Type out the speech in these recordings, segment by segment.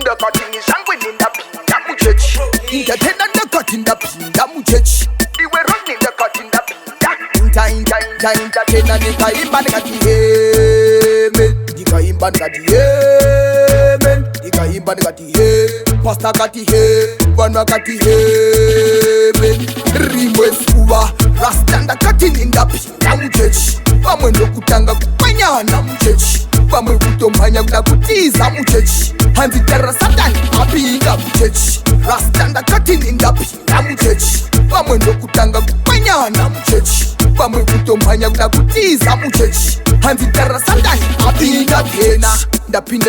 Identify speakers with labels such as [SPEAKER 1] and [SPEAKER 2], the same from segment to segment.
[SPEAKER 1] ndakati zangwe ndapinda muchechi
[SPEAKER 2] Indatenda ndakati ndapinda muchechi
[SPEAKER 1] iwe roni ndakati ndapinda
[SPEAKER 2] Indatenda ndikaimba ndikati amen Ndikaimba ndikati amen Ndikaimba ndikati he Pastor kati he Vanhu akati amen Rimwe zuva Rasta ndakati ndapinda muchechi Vamwe ndokutanga kupanyana muchechi Vamwe kutomhanya kuda kutiza muchechi Hanzi terra satani apinda muchechi Rasta ndakati ndapinda muchechi Vamwe ndokutanga kupanyana muchechi Vamwe kutomhanya kuda kutiza muchechi Hanzi terra satani apinda tena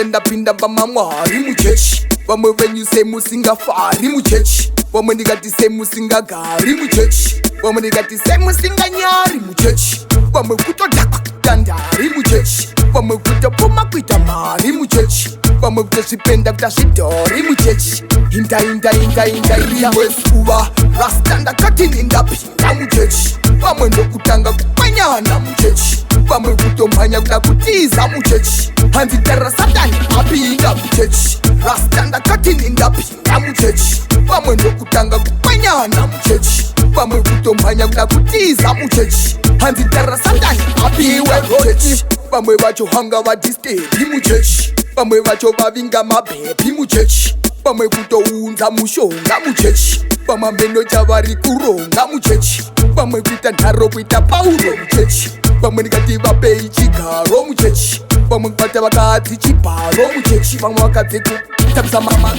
[SPEAKER 2] Ndapinda vamamwari muchechi Vamwe venyu semusingafari muchechi Vamwe ndikati semusingagari muchechi Vamwe ndikati semusinganyari muchechi Vamwe kutodhakwa kutandari muchechi Vamwe kutopuma kuita mari muchechi Vamwe kutozvipenda kuita zvidhori muchechi Inda rimwe zuva Rasta ndakati ndapinda muchechi Vamwe ndokutanga kupanyana muchechi Vamwe kutomhanya kuda kutiza muchechi Hanzi terra satani apinda muchechi Rasta ndakati ndapinda muchechi Vamwe ndokutanga kupanyana muchechi Vamwe kutomhanya kuda kutiza muchechi Hanzi terra satani apiwe muchechi Vamwe vacho hanga vadisturbi muchechi Vamwe vacho vavinga mabhepi muchechi Vamwe kutounza mushonga muchechi Vamwe meno chavari kuronga muchechi Vamwe kuita nharo kuita pauro muchechi Vamwe ndikati vapei chigaro muchechi Vamwe kubata vakadzi chibharo muchechi Vamwe vakadzi kutabisa mama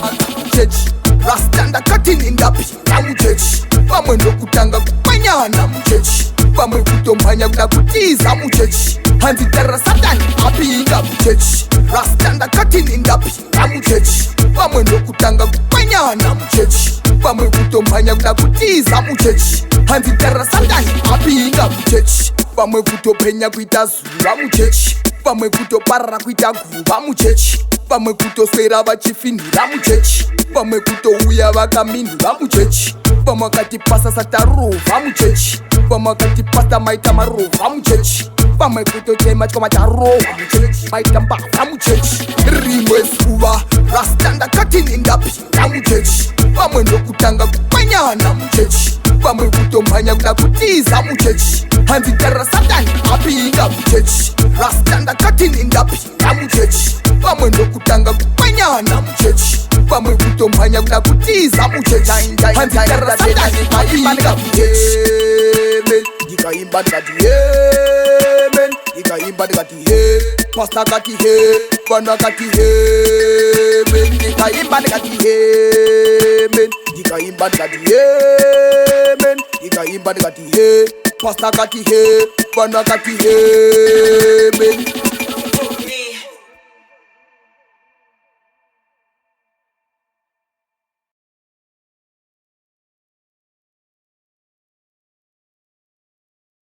[SPEAKER 2] muchechi Rasta ndakati ndapinda muchechi Vamwe ndokutanga kupanyana muchechi Vamwe kutomhanya kuda kutiza muchechi Hanzi terra satani apinda muchechi Rasta ndakati ndapinda muchechi Vamwe ndokutanga kupanyana muchechi Vamwe kutomhanya kuda kutiza muchechi Hanzi terra satani apinda muchechi Vamwe kutopenya kuita zuva muchechi Vamwe kutoparara kuita guva muchechi Vamwe kutoswera vachifinhira muchechi Vamwe kutouya vakaminhira muchechi Vamwe vakati pasa satarova muchechi Vamwe vakati pasta maita marova muchechi Vamwe kutotema chikoma charova muchechi maita mbavha muchechi Rimwe zuva Rasta ndakati ndapinda muchechi Vamwe ndokutanga kupanyana muchechi Vamwe kutomhanya kuda kutiza muchechi Hanzi terra satani apinda muchechi Rasta ndakati ndapinda muchechi Vamwe ndokutanga kupanyana muchechi Vamwe kutomhanya kuda kutiza muchechi Hanzi terra satani apinda muchechi Ndikaimba ndikati amen Ndikaimba ndikati he Pastor kati he Vanhu akati amen Ndikaimba ndikati amen Ndikaimba ndikati amen Ndikaimba ndikati he Pastor kati he Vanhu akati amen